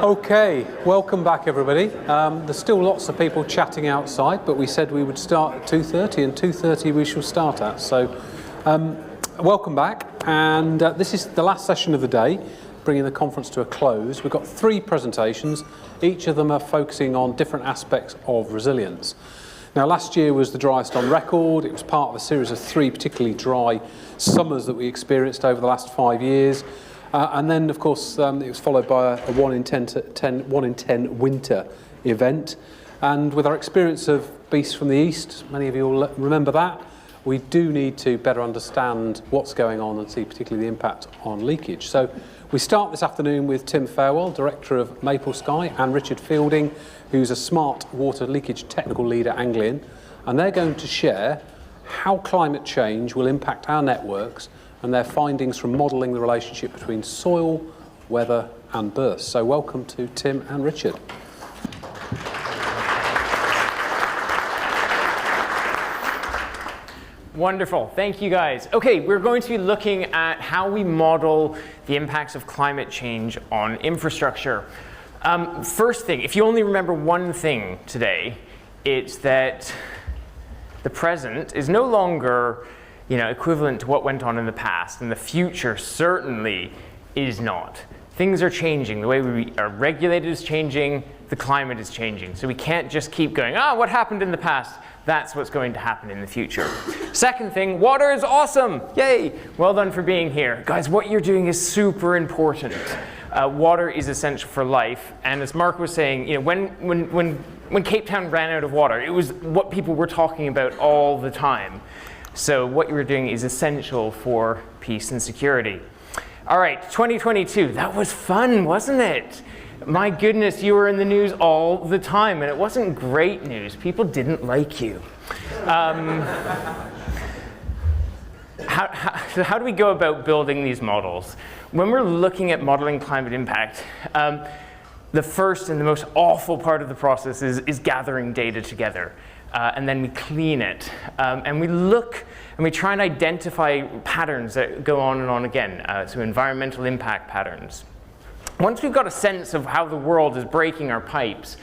Okay, welcome back everybody. There's still lots of people chatting outside, but we said we would start at 2:30 and 2:30 we shall start at. So welcome back, and this is the last session of the day, bringing the conference to a close. We've got 3 presentations. Each of them are focusing on different aspects of resilience. Now, last year was the driest on record. It was part of a series of 3 particularly dry summers that we experienced over the last 5 years. And then, of course, it was followed by a 1 in 10 winter event. And with our experience of beasts from the east, many of you will remember that, we do need to better understand what's going on and see particularly the impact on leakage. So we start this afternoon with Tim Farewell, Director of MapleSky, and Richard Fielding, who's a smart water leakage technical lead at Anglian. And they're going to share how climate change will impact our networks and their findings from modelling the relationship between soil, weather and bursts. So welcome to Tim and Richard. Wonderful, thank you guys. Okay, we're going to be looking at how we model the impacts of climate change on infrastructure. First thing, if you only remember one thing today, it's that the present is no longer equivalent to what went on in the past, and the future certainly is not. Things are changing. The way we are regulated is changing. The climate is changing. So we can't just keep going, what happened in the past? That's what's going to happen in the future. Second thing, water is awesome. Yay. Well done for being here. Guys, what you're doing is super important. Water is essential for life. And as Mark was saying, when Cape Town ran out of water, it was what people were talking about all the time. So what you're doing is essential for peace and security. All right, 2022, that was fun, wasn't it? My goodness, you were in the news all the time, and it wasn't great news. People didn't like you. So how do we go about building these models? When we're looking at modeling climate impact, the first and the most awful part of the process is gathering data together. And then we clean it. And we look and we try and identify patterns that go on and on again, so environmental impact patterns. Once we've got a sense of how the world is breaking our pipes,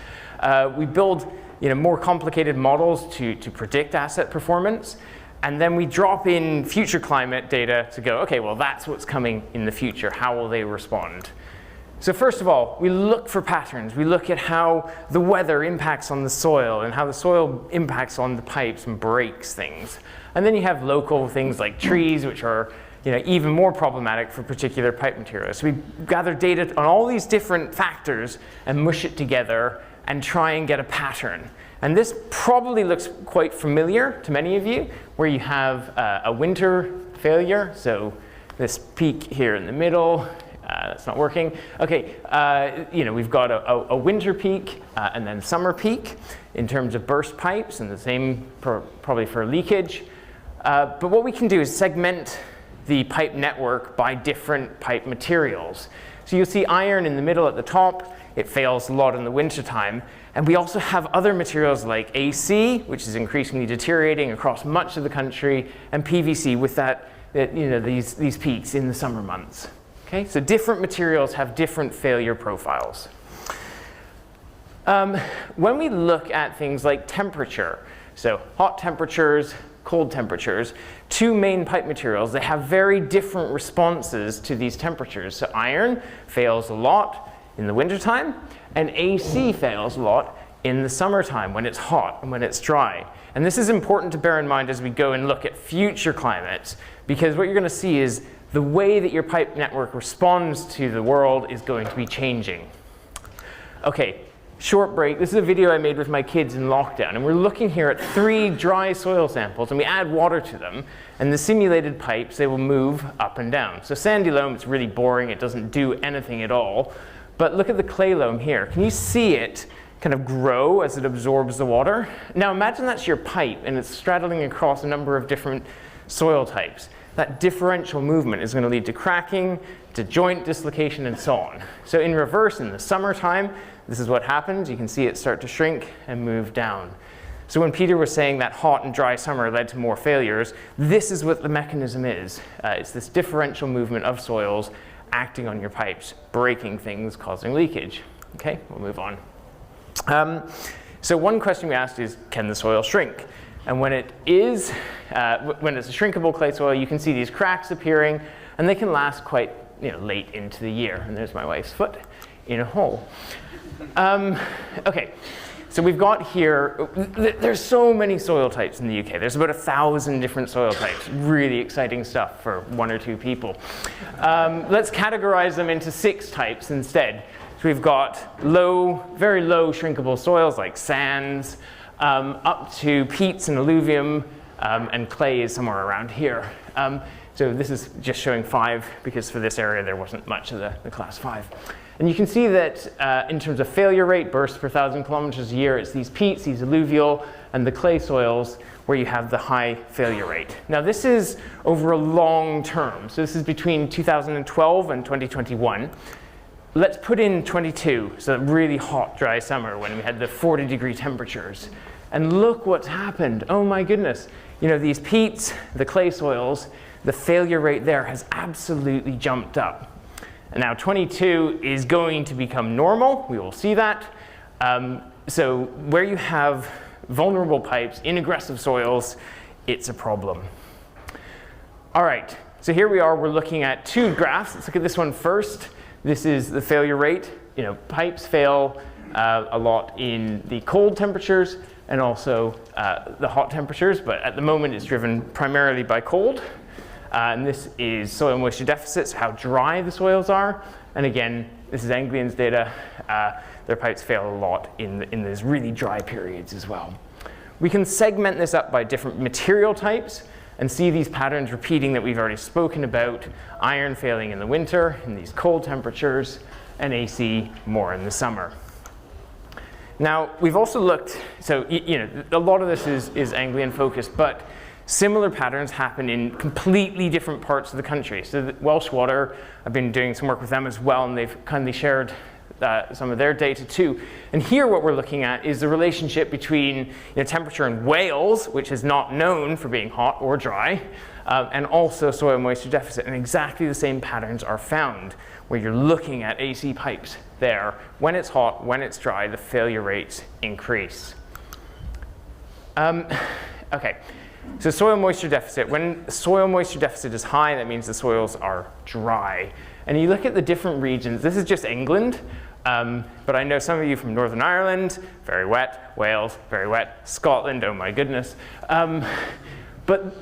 we build more complicated models to predict asset performance. And then we drop in future climate data to go, okay, well, that's what's coming in the future. How will they respond? So first of all, we look for patterns. We look at how the weather impacts on the soil and how the soil impacts on the pipes and breaks things. And then you have local things like trees, which are even more problematic for particular pipe materials. So we gather data on all these different factors and mush it together and try and get a pattern. And this probably looks quite familiar to many of you, where you have a winter failure. So this peak here in the middle, that's not working. Okay, we've got a winter peak and then summer peak in terms of burst pipes, and the same probably for leakage. But what we can do is segment the pipe network by different pipe materials. So you'll see iron in the middle at the top. It fails a lot in the wintertime. And we also have other materials like AC, which is increasingly deteriorating across much of the country, and PVC with these peaks in the summer months. Okay, so different materials have different failure profiles. When we look at things like temperature, so hot temperatures, cold temperatures, 2 main pipe materials, they have very different responses to these temperatures. So iron fails a lot in the wintertime, and AC fails a lot in the summertime when it's hot and when it's dry. And this is important to bear in mind as we go and look at future climates, because what you're going to see is the way that your pipe network responds to the world is going to be changing. Okay, short break. This is a video I made with my kids in lockdown, and we're looking here at 3 dry soil samples, and we add water to them, and the simulated pipes, they will move up and down. So sandy loam, it's really boring. It doesn't do anything at all. But look at the clay loam here. Can you see it kind of grow as it absorbs the water? Now imagine that's your pipe, and it's straddling across a number of different soil types. That differential movement is going to lead to cracking, to joint dislocation, and so on. So in reverse, in the summertime, this is what happens. You can see it start to shrink and move down. So when Peter was saying that hot and dry summer led to more failures, this is what the mechanism is. It's this differential movement of soils acting on your pipes, breaking things, causing leakage. Okay, we'll move on. So one question we asked is, can the soil shrink? And when it is, when it's a shrinkable clay soil, you can see these cracks appearing, and they can last quite late into the year. And there's my wife's foot in a hole. Okay, so we've got here, there's so many soil types in the UK. There's about 1,000 different soil types. Really exciting stuff for 1 or 2 people. Let's categorize them into 6 types instead. So we've got very low shrinkable soils like sands, up to peats and alluvium, and clay is somewhere around here. So this is just showing 5 because for this area there wasn't much of the class 5. And you can see that in terms of failure rate, bursts per 1,000 kilometers a year, it's these peats, these alluvial, and the clay soils where you have the high failure rate. Now this is over a long term. So this is between 2012 and 2021. Let's put in 22, so a really hot, dry summer when we had the 40-degree temperatures. And look what's happened. Oh my goodness. These peats, the clay soils, the failure rate there has absolutely jumped up. And now 22 is going to become normal. We will see that. So where you have vulnerable pipes in aggressive soils, it's a problem. All right, so here we are. We're looking at 2 graphs. Let's look at this one first. This is the failure rate. Pipes fail a lot in the cold temperatures and also the hot temperatures, but at the moment it's driven primarily by cold. And this is soil moisture deficits, how dry the soils are. And again, this is Anglian's data. Their pipes fail a lot in these really dry periods as well. We can segment this up by different material types and see these patterns repeating that we've already spoken about. Iron failing in the winter, in these cold temperatures, and AC more in the summer. Now, we've also looked, so a lot of this is Anglian focused, but similar patterns happen in completely different parts of the country. So the Welsh Water, I've been doing some work with them as well, and they've kindly shared some of their data too. And here what we're looking at is the relationship between temperature in Wales, which is not known for being hot or dry, and also soil moisture deficit. And exactly the same patterns are found where you're looking at AC pipes there. When it's hot, when it's dry, the failure rates increase. Okay, so soil moisture deficit. When soil moisture deficit is high, that means the soils are dry. And you look at the different regions. This is just England, but I know some of you from Northern Ireland, very wet. Wales, very wet. Scotland, oh my goodness. But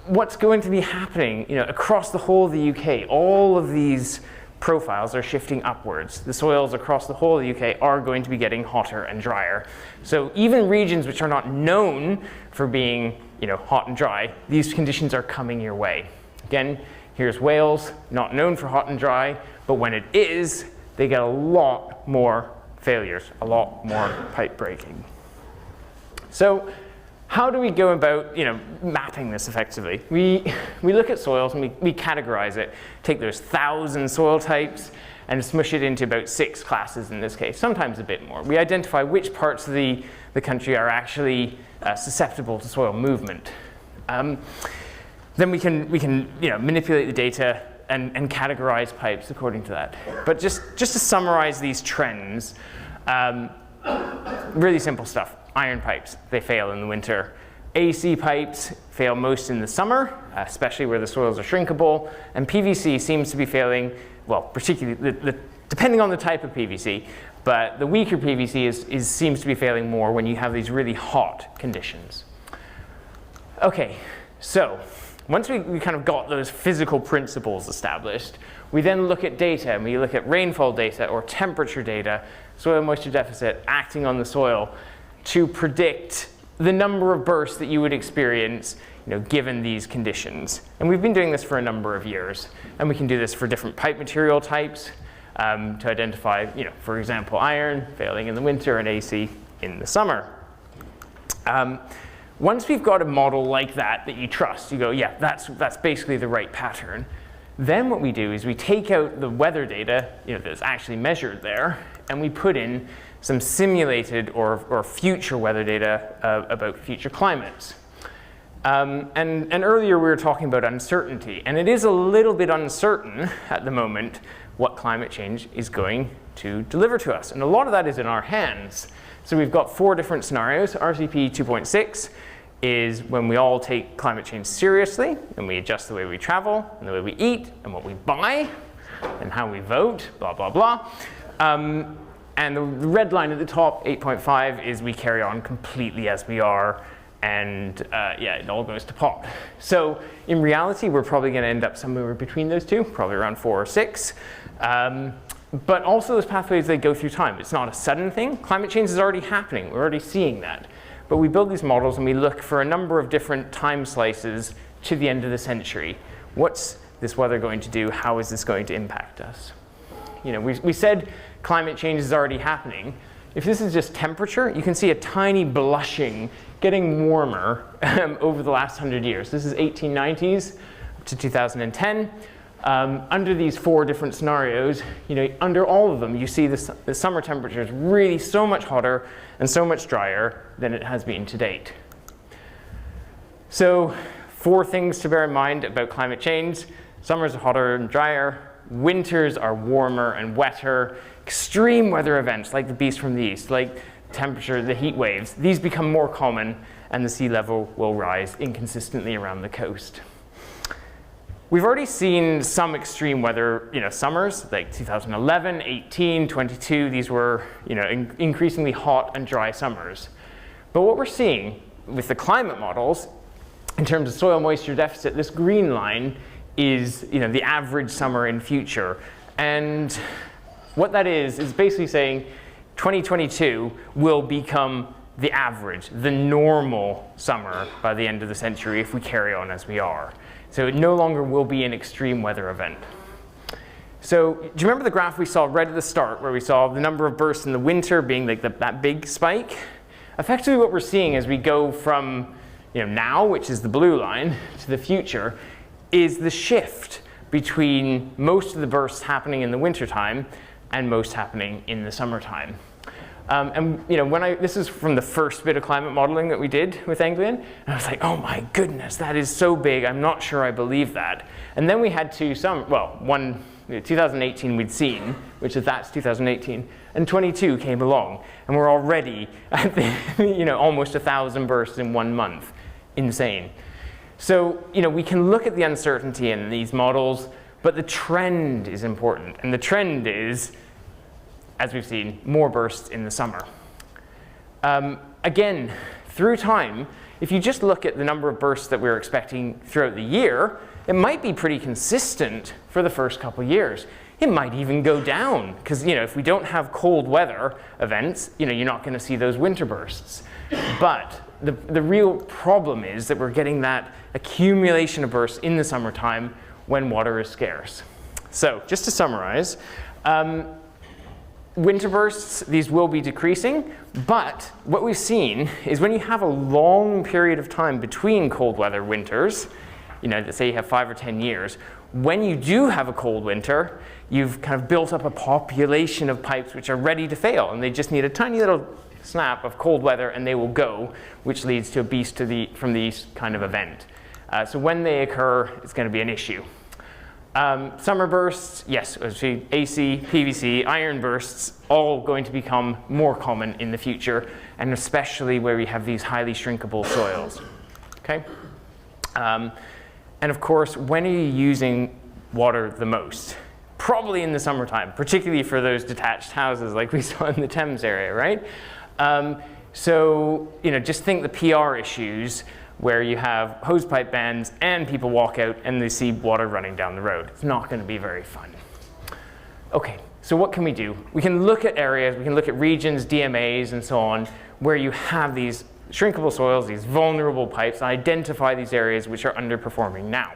what's going to be happening across the whole of the UK, all of these profiles are shifting upwards. The soils across the whole of the UK are going to be getting hotter and drier. So even regions which are not known for being hot and dry, these conditions are coming your way. Again, here's Wales, not known for hot and dry, but when it is, they get a lot more failures, a lot more pipe breaking. So how do we go about mapping this effectively? We look at soils and we categorize it, take those 1,000 soil types and smush it into about 6 classes in this case, sometimes a bit more. We identify which parts of the country are actually susceptible to soil movement. Then we can manipulate the data and categorize pipes according to that. But just to summarize these trends, really simple stuff. Iron pipes, they fail in the winter. AC pipes fail most in the summer, especially where the soils are shrinkable. And PVC seems to be failing, well, particularly depending on the type of PVC, but the weaker PVC seems to be failing more when you have these really hot conditions. Okay, so once we kind of got those physical principles established, we then look at data, and we look at rainfall data or temperature data, soil moisture deficit acting on the soil to predict the number of bursts that you would experience given these conditions. And we've been doing this for a number of years, and we can do this for different pipe material types to identify, for example, iron failing in the winter and AC in the summer. Once we've got a model like that you trust, you go, yeah, that's basically the right pattern. Then what we do is we take out the weather data that's actually measured there, and we put in some simulated or future weather data about future climates. And earlier we were talking about uncertainty, and it is a little bit uncertain at the moment what climate change is going to deliver to us. And a lot of that is in our hands. So we've got 4 different scenarios. RCP 2.6 is when we all take climate change seriously and we adjust the way we travel and the way we eat and what we buy and how we vote, blah, blah, blah. And the red line at the top, 8.5, is we carry on completely as we are, and yeah, it all goes to pot. So in reality, we're probably going to end up somewhere between those two, probably around 4 or 6. But also those pathways, they go through time. It's not a sudden thing. Climate change is already happening. We're already seeing that. But we build these models and we look for a number of different time slices to the end of the century. What's this weather going to do? How is this going to impact us? You know, we said climate change is already happening. If this is just temperature, you can see a tiny blushing, getting warmer over the last 100 years. This is 1890s to 2010. Under these 4 different scenarios, you know, under all of them, you see the summer temperature is really so much hotter and so much drier than it has been to date. So 4 things to bear in mind about climate change. Summers are hotter and drier. Winters are warmer and wetter. Extreme weather events like the beast from the east, like temperature, the heat waves, these become more common and the sea level will rise inconsistently around the coast. We've already seen some extreme weather, you know, summers like 2011, 18, 22. These were, you know, increasingly hot and dry summers. But what we're seeing with the climate models in terms of soil moisture deficit, this green line is, you know, the average summer in future. And what that is basically saying 2022 will become the average, the normal summer by the end of the century if we carry on as we are. So it no longer will be an extreme weather event. So do you remember the graph we saw right at the start where we saw the number of bursts in the winter being like that big spike? Effectively what we're seeing as we go from, you know, now, which is the blue line, to the future, is the shift between most of the bursts happening in the wintertime and most happening in the summertime. And you know, this is from the first bit of climate modeling that we did with Anglian, and I was like, oh my goodness, that is so big, I'm not sure I believe that. And then we had one, 2018 we'd seen, that's 2018, and 22 came along, and we're already at the, you know, almost 1,000 bursts in 1 month. Insane. So, you know, we can look at the uncertainty in these models, but the trend is important, and the trend is, as we've seen, more bursts in the summer. Again, through time, if you just look at the number of bursts that we're expecting throughout the year, it might be pretty consistent for the first couple of years. It might even go down, because, you know, if we don't have cold weather events, you know, you're not going to see those winter bursts. But the real problem is that we're getting that accumulation of bursts in the summertime when water is scarce. So just to summarize, winter bursts, these will be decreasing, but what we've seen is when you have a long period of time between cold weather winters, you know, let's say you have 5 or 10 years, when you do have a cold winter, you've kind of built up a population of pipes which are ready to fail, and they just need a tiny little snap of cold weather and they will go, which leads to a beast from the east kind of event. So when they occur, it's going to be an issue. Summer bursts, yes, AC, PVC, iron bursts, all going to become more common in the future, and especially where we have these highly shrinkable soils. Okay? And of course, when are you using water the most? Probably in the summertime, particularly for those detached houses like we saw in the Thames area, right? So, you know, just think the PR issues where you have hosepipe bans and people walk out and they see water running down the road. It's not going to be very fun. Okay, so what can we do? We can look at areas, we can look at regions, DMAs, and so on, where you have these shrinkable soils, these vulnerable pipes, and identify these areas which are underperforming now.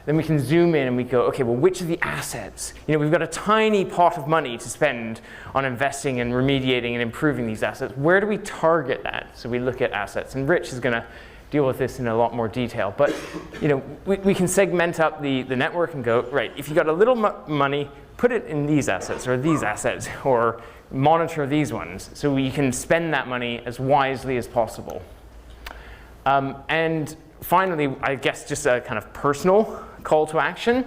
Then we can zoom in and we go, okay, well, which of the assets? You know, we've got a tiny pot of money to spend on investing and remediating and improving these assets. Where do we target that? So we look at assets, and Rich is going to deal with this in a lot more detail. But, you know, we can segment up the network and go, right, if you got a little money, put it in these assets, or monitor these ones, so we can spend that money as wisely as possible. And finally, I guess just a kind of personal call to action.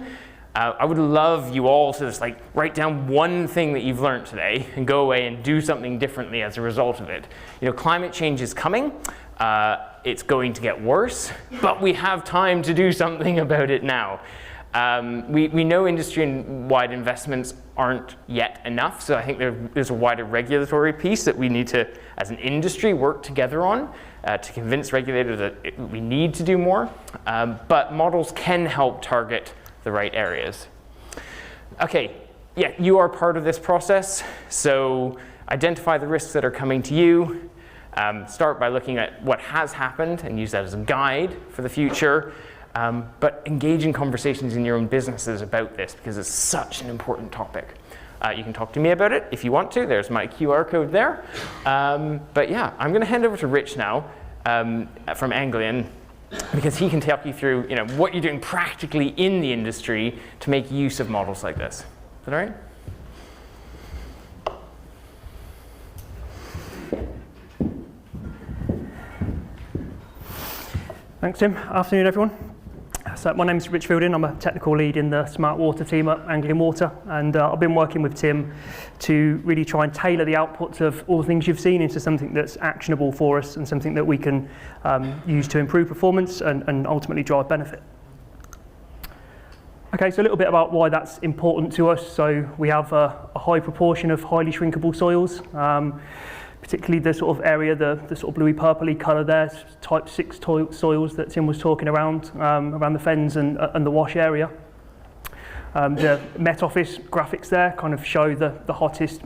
I would love you all to just like write down one thing that you've learned today and go away and do something differently as a result of it. You know, climate change is coming. It's going to get worse, but we have time to do something about it now. We know industry-wide investments aren't yet enough, so I think there's a wider regulatory piece that we need to, as an industry, work together on to convince regulators that we need to do more. But models can help target the right areas. Okay, yeah, you are part of this process, so identify the risks that are coming to you. Start by looking at what has happened and use that as a guide for the future. But engage in conversations in your own businesses about this because it's such an important topic. You can talk to me about it if you want to. There's my QR code there. But yeah, I'm going to hand over to Rich now from Anglian because he can talk you through what you're doing practically in the industry to make use of models like this. Is that all right? Thanks, Tim. Afternoon, everyone. So my name's Rich Fielding. I'm a technical lead in the Smart Water team at Anglian Water, and I've been working with Tim to really try and tailor the outputs of all the things you've seen into something that's actionable for us and something that we can use to improve performance and ultimately drive benefit. Okay, so a little bit about why that's important to us. So we have a high proportion of highly shrinkable soils. Particularly the sort of area, the sort of bluey purpley colour there, type 6 soils that Tim was talking around the fens and the wash area. The Met Office graphics there kind of show the hottest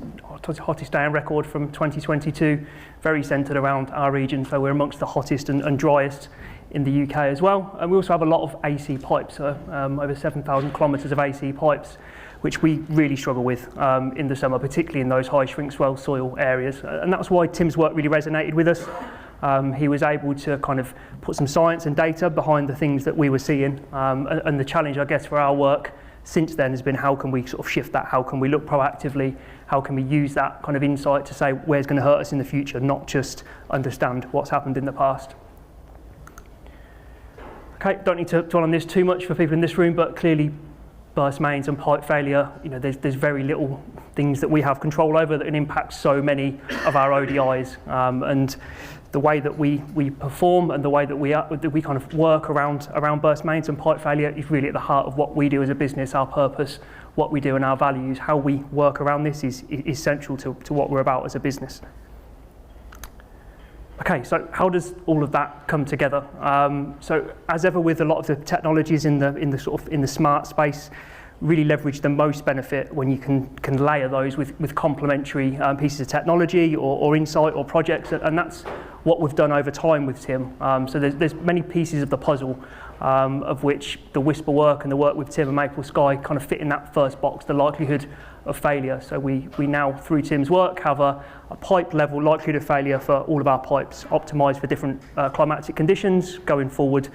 day on record from 2022, very centred around our region, so we're amongst the hottest and driest in the UK as well. And we also have a lot of AC pipes, over 7,000 kilometres of AC pipes, which we really struggle with in the summer, particularly in those high shrink swell soil areas. And that's why Tim's work really resonated with us. He was able to kind of put some science and data behind the things that we were seeing. And the challenge, I guess, for our work since then has been how can we sort of shift that? How can we look proactively? How can we use that kind of insight to say where's going to hurt us in the future, not just understand what's happened in the past? Okay, don't need to dwell on this too much for people in this room, but clearly burst mains and pipe failure, there's very little things that we have control over that can impact so many of our ODIs. And the way that we perform and the way that we kind of work around burst mains and pipe failure is really at the heart of what we do as a business, our purpose, what we do and our values. How we work around this is central to what we're about as a business. Okay, so how does all of that come together? So as ever with a lot of the technologies in the smart space, really leverage the most benefit when you can layer those with complementary pieces of technology or insight or projects, and that's what we've done over time with Tim. So there's many pieces of the puzzle, of which the Whisper work and the work with Tim and MapleSky kind of fit in that first box, the likelihood of failure. So we now, through Tim's work, have a pipe level likelihood of failure for all of our pipes, optimised for different climatic conditions going forward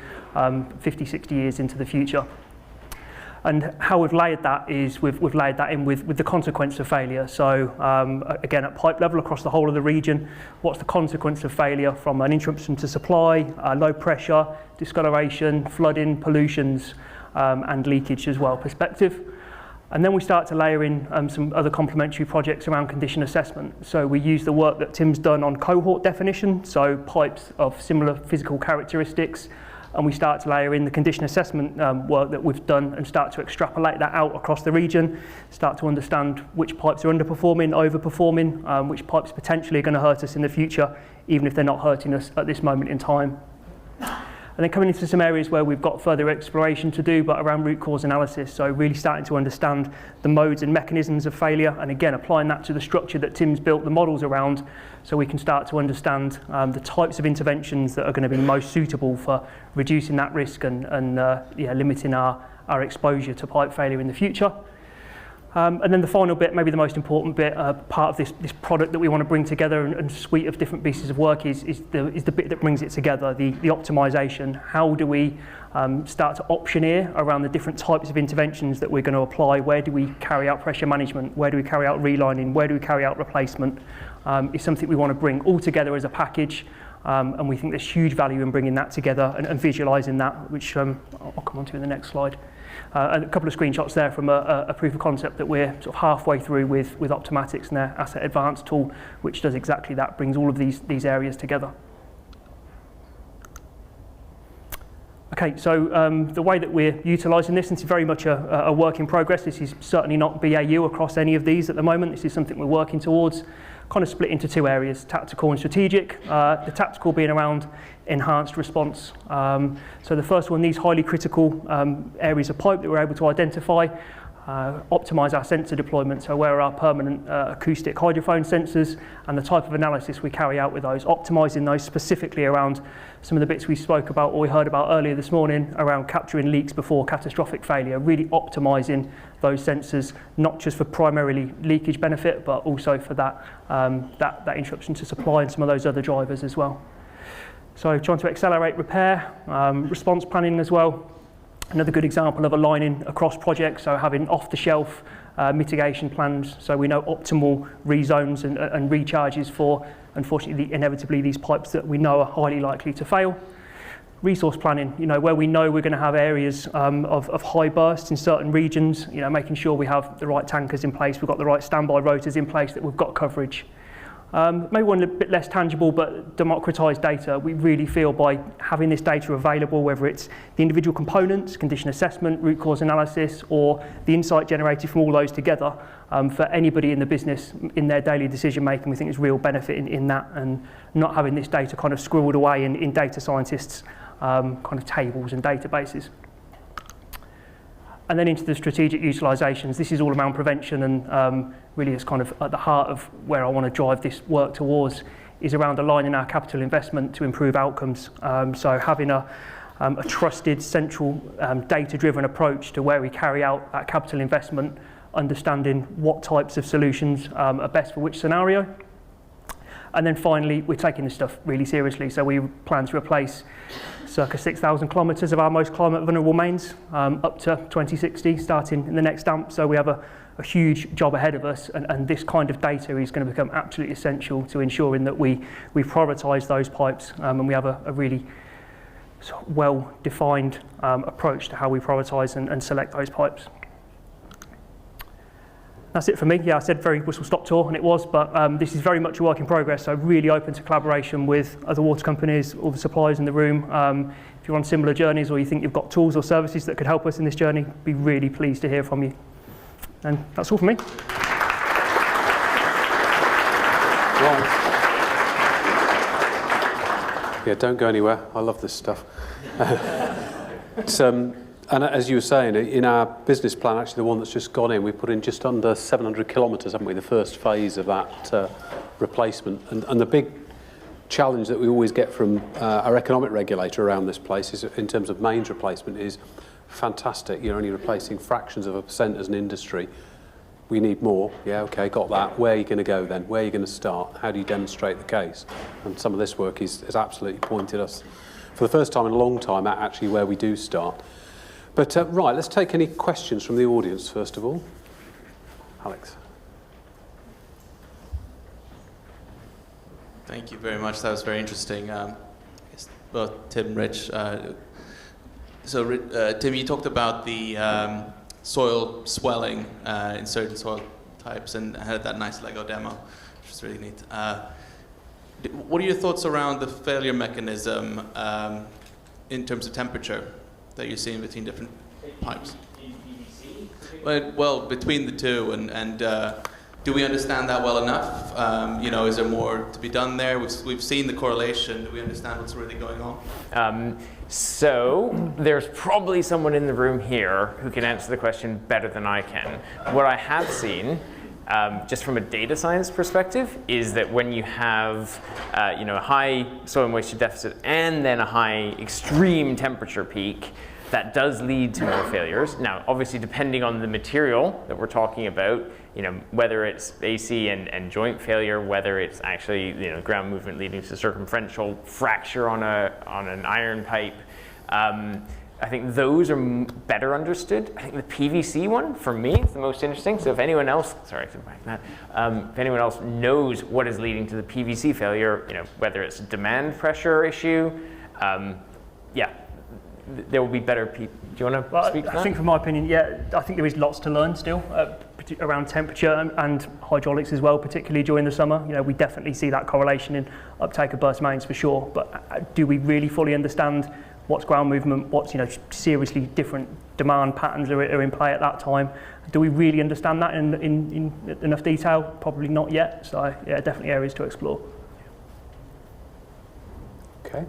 50, 60 years into the future. And how we've layered that is we've layered that in with the consequence of failure. So again, at pipe level across the whole of the region, what's the consequence of failure from an interruption to supply, low pressure, discoloration, flooding, pollutions, and leakage as well perspective. And then we start to layer in some other complementary projects around condition assessment. So we use the work that Tim's done on cohort definition, so pipes of similar physical characteristics, and we start to layer in the condition assessment work that we've done and start to extrapolate that out across the region, start to understand which pipes are underperforming, overperforming, which pipes potentially are going to hurt us in the future, even if they're not hurting us at this moment in time. And then coming into some areas where we've got further exploration to do, but around root cause analysis, so really starting to understand the modes and mechanisms of failure, and again applying that to the structure that Tim's built the models around, so we can start to understand the types of interventions that are going to be most suitable for reducing that risk and limiting our exposure to pipe failure in the future. And then the final bit, maybe the most important bit, part of this product that we want to bring together and suite of different pieces of work is the bit that brings it together, the optimization. How do we start to optioneer around the different types of interventions that we're going to apply? Where do we carry out pressure management? Where do we carry out relining? Where do we carry out replacement? Is something we want to bring all together as a package And we think there's huge value in bringing that together and visualizing that, which I'll come on to in the next slide. A couple of screenshots there from a proof of concept that we're sort of halfway through with Optomatics and their Asset Advanced tool, which does exactly that, brings all of these areas together. Okay, so the way that we're utilising this, and it's very much a work in progress. This is certainly not BAU across any of these at the moment. This is something we're working towards, kind of split into two areas, tactical and strategic. The tactical being around enhanced response. So the first one, these highly critical areas of pipe that we're able to identify, optimise our sensor deployment, so where are our permanent acoustic hydrophone sensors and the type of analysis we carry out with those, optimising those specifically around some of the bits we spoke about or we heard about earlier this morning around capturing leaks before catastrophic failure, really optimising those sensors, not just for primarily leakage benefit, but also for that interruption to supply and some of those other drivers as well. So trying to accelerate repair, response planning as well. Another good example of aligning across projects, so having off-the-shelf mitigation plans, so we know optimal rezones and recharges for, unfortunately, inevitably these pipes that we know are highly likely to fail. Resource planning, where we know we're going to have areas of high bursts in certain regions, making sure we have the right tankers in place, we've got the right standby rotors in place, that we've got coverage. Maybe one a bit less tangible, but democratised data. We really feel by having this data available, whether it's the individual components, condition assessment, root cause analysis, or the insight generated from all those together, for anybody in the business in their daily decision making, we think there's real benefit in that, and not having this data kind of squirreled away in data scientists' kind of tables and databases. And then into the strategic utilisations. This is all around prevention, and really is kind of at the heart of where I want to drive this work towards, is around aligning our capital investment to improve outcomes. So having a trusted, central, data-driven approach to where we carry out that capital investment, understanding what types of solutions are best for which scenario. And then finally, we're taking this stuff really seriously. So we plan to replace circa 6,000 kilometres of our most climate vulnerable mains up to 2060, starting in the next AMP. So we have a huge job ahead of us, and this kind of data is going to become absolutely essential to ensuring that we prioritise those pipes, and we have a really sort of well-defined approach to how we prioritise and select those pipes. That's it for me. Yeah, I said very whistle-stop tour, and it was, but this is very much a work in progress, so really open to collaboration with other water companies, all the suppliers in the room. If you're on similar journeys or you think you've got tools or services that could help us in this journey, be really pleased to hear from you. And that's all for me. Right. Yeah, don't go anywhere. I love this stuff. And as you were saying, in our business plan, actually the one that's just gone in, we put in just under 700 kilometres, haven't we, the first phase of that replacement. And the big challenge that we always get from our economic regulator around this place is, in terms of mains replacement, is fantastic. You're only replacing fractions of a percent as an industry. We need more. Yeah, okay, got that. Where are you going to go then? Where are you going to start? How do you demonstrate the case? And some of this work has absolutely pointed us, for the first time in a long time, at actually where we do start. But right, let's take any questions from the audience first of all. Alex. Thank you very much. That was very interesting. Both Tim, Rich. Tim, you talked about the soil swelling in certain soil types and had that nice Lego demo, which was really neat. What are your thoughts around the failure mechanism in terms of temperature that you're seeing between different pipes? Well, between the two, and do we understand that well enough? Is there more to be done there? We've seen the correlation. Do we understand what's really going on? So there's probably someone in the room here who can answer the question better than I can. What I have seen, just from a data science perspective, is that when you have a high soil moisture deficit and then a high extreme temperature peak, that does lead to more failures. Now, obviously, depending on the material that we're talking about, whether it's AC and joint failure, whether it's actually ground movement leading to circumferential fracture on an iron pipe, I think those are better understood. I think the PVC one, for me, is the most interesting. So if anyone else, if anyone else knows what is leading to the PVC failure, whether it's a demand pressure issue, there will be better people. Do you want to speak to that? I think from my opinion, I think there is lots to learn still around temperature and hydraulics as well, particularly during the summer. We definitely see that correlation in uptake of burst mains for sure, but do we really fully understand what's ground movement, what's seriously different demand patterns are in play at that time? Do we really understand that in enough detail? Probably not yet, so definitely areas to explore. Okay.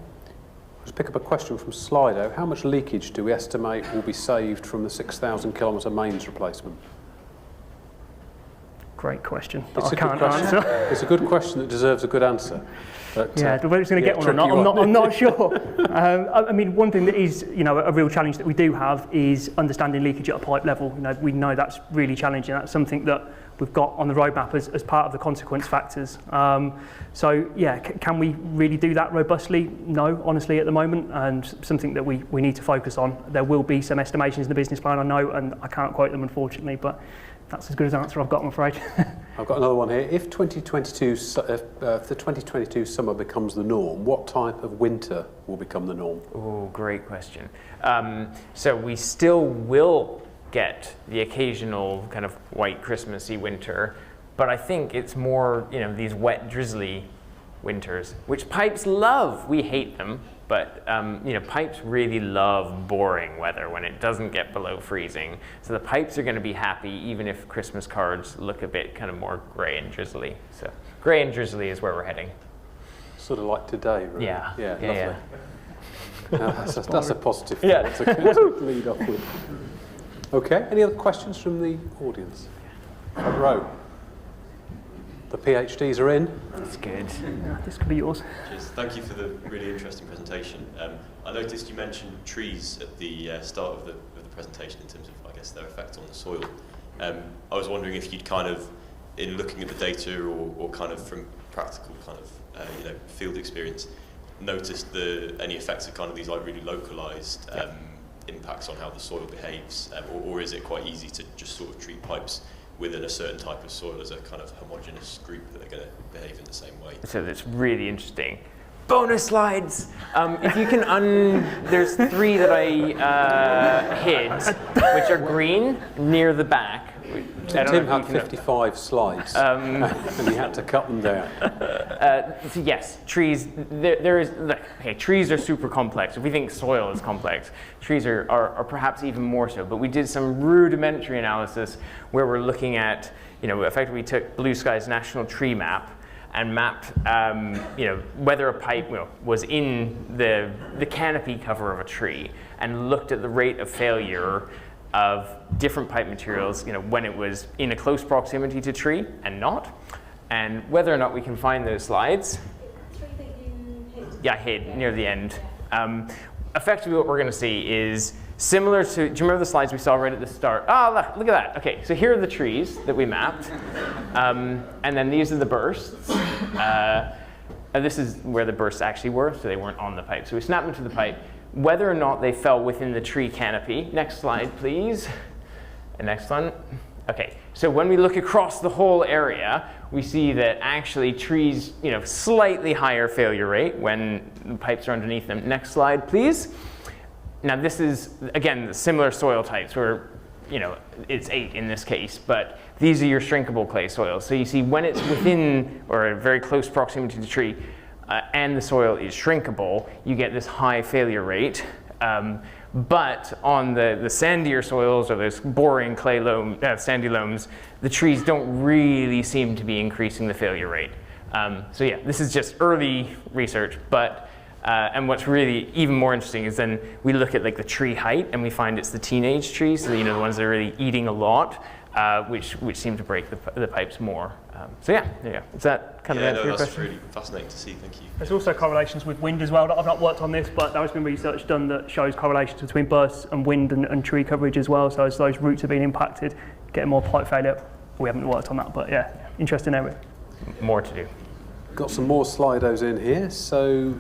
Let's pick up a question from Slido. How much leakage do we estimate will be saved from the 6,000 kilometre mains replacement? Great question. It's I can't answer. It's a good question that deserves a good answer. But, whether it's going to get one or not, I'm not sure. I mean, one thing that is, a real challenge that we do have is understanding leakage at a pipe level. We know that's really challenging. That's something that we've got on the roadmap as part of the consequence factors. Can we really do that robustly? No, honestly, at the moment, and something that we need to focus on. There will be some estimations in the business plan, I know, and I can't quote them, unfortunately, but that's as good as an answer I've got, I'm afraid. I've got another one here. If the 2022 summer becomes the norm, what type of winter will become the norm? Oh, great question. So we still will get the occasional kind of white Christmassy winter, but I think it's more, these wet, drizzly winters, which pipes love. We hate them, but pipes really love boring weather when it doesn't get below freezing. So the pipes are going to be happy even if Christmas cards look a bit kind of more grey and drizzly. So grey and drizzly is where we're heading. Sort of like today, really. Yeah. Lovely. That's a positive thing Yeah. to lead off with. Okay, any other questions from the audience? Front row. The PhDs are in. That's good. This could be yours. Cheers. Thank you for the really interesting presentation. I noticed you mentioned trees at the start of the presentation in terms of, I guess, their effect on the soil. I was wondering if you'd kind of, in looking at the data or kind of from practical kind of field experience, noticed any effects of kind of these like really localized impacts on how the soil behaves, or is it quite easy to just sort of treat pipes within a certain type of soil as a kind of homogeneous group that are going to behave in the same way? So that's really interesting. Bonus slides! If you can there's 3 that I hid, which are green near the back. Tim had 55 slides, and he had to cut them down. So yes, trees. Trees are super complex. If we think soil is complex, trees are perhaps even more so. But we did some rudimentary analysis where we're looking at, effectively we took Blue Sky's national tree map and mapped, whether a pipe was in the canopy cover of a tree, and looked at the rate of failure of different pipe materials, when it was in a close proximity to tree and not, and whether or not we can find those slides. Tree that you hid? Yeah, hid near the end. Effectively, what we're going to see is similar to. Do you remember the slides we saw right at the start? Look at that. Okay, so here are the trees that we mapped, and then these are the bursts. And this is where the bursts actually were, so they weren't on the pipe. So we snapped them to the pipe. Whether or not they fell within the tree canopy. Next slide, please. And next one. Okay, so when we look across the whole area, we see that actually trees, slightly higher failure rate when the pipes are underneath them. Next slide, please. Now this is, again, similar soil types where, it's 8 in this case, but these are your shrinkable clay soils. So you see when it's within or a very close proximity to the tree, and the soil is shrinkable, you get this high failure rate. But on the sandier soils or those boring clay sandy loams, the trees don't really seem to be increasing the failure rate. So yeah, this is just early research, but and what's really even more interesting is then we look at like the tree height and we find it's the teenage trees, so the ones that are really eating a lot, which seem to break the pipes more. So yeah, there you go. Is that kind of answer your question? That's really fascinating to see, thank you. There's also correlations with wind as well. I've not worked on this, but there has been research done that shows correlations between bursts and wind and tree coverage as well. So as those roots are being impacted, getting more pipe failure. We haven't worked on that, but yeah, interesting area. More to do. Got some more Slidos in here. So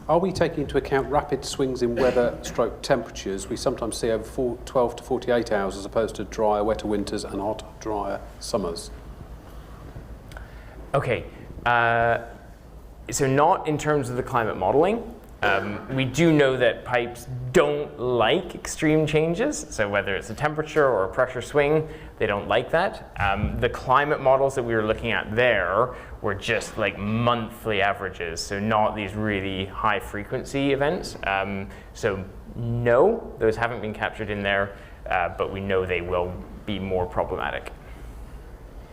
are we taking into account rapid swings in weather stroke temperatures we sometimes see over 12 to 48 hours as opposed to drier, wetter winters and hotter, drier summers? Okay, so not in terms of the climate modeling. We do know that pipes don't like extreme changes, so whether it's a temperature or a pressure swing, they don't like that. The climate models that we were looking at there were just like monthly averages, so not these really high frequency events. So no, those haven't been captured in there, but we know they will be more problematic.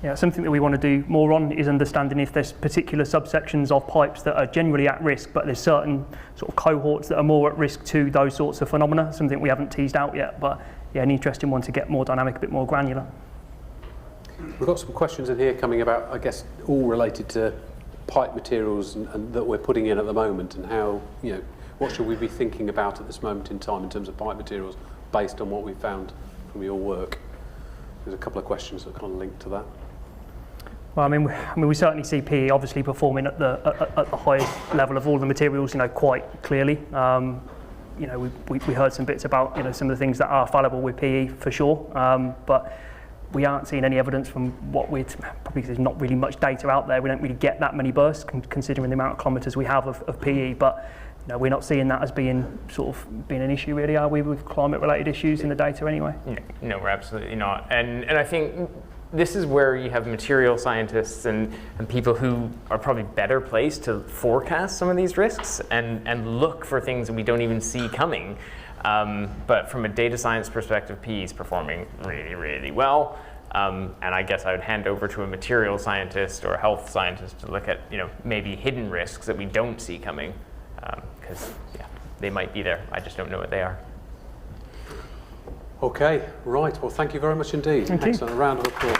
Yeah, something that we want to do more on is understanding if there's particular subsections of pipes that are generally at risk, but there's certain sort of cohorts that are more at risk to those sorts of phenomena, something we haven't teased out yet, but yeah, an interesting one to get more dynamic, a bit more granular. We've got some questions in here coming about, I guess, all related to pipe materials and that we're putting in at the moment, and how, you know, what should we be thinking about at this moment in time in terms of pipe materials based on what we found from your work? There's a couple of questions that kind of link to that. Well, I mean, we certainly see PE obviously performing at the highest level of all the materials, you know, quite clearly. You know, we heard some bits about, you know, some of the things that are fallible with PE for sure, but we aren't seeing any evidence from what we'd probably, there's not really much data out there. We don't really get that many bursts considering the amount of kilometres we have of PE, but you know, we're not seeing that as being an issue really, are we, with climate-related issues in the data anyway? No, we're absolutely not, and I think this is where you have material scientists and people who are probably better placed to forecast some of these risks and look for things that we don't even see coming. But from a data science perspective, PE is performing really, really well. And I guess I would hand over to a material scientist or a health scientist to look at, you know, maybe hidden risks that we don't see coming, because yeah, they might be there. I just don't know what they are. Okay, right. Well, thank you very much indeed. Thank you. Excellent. A round of applause.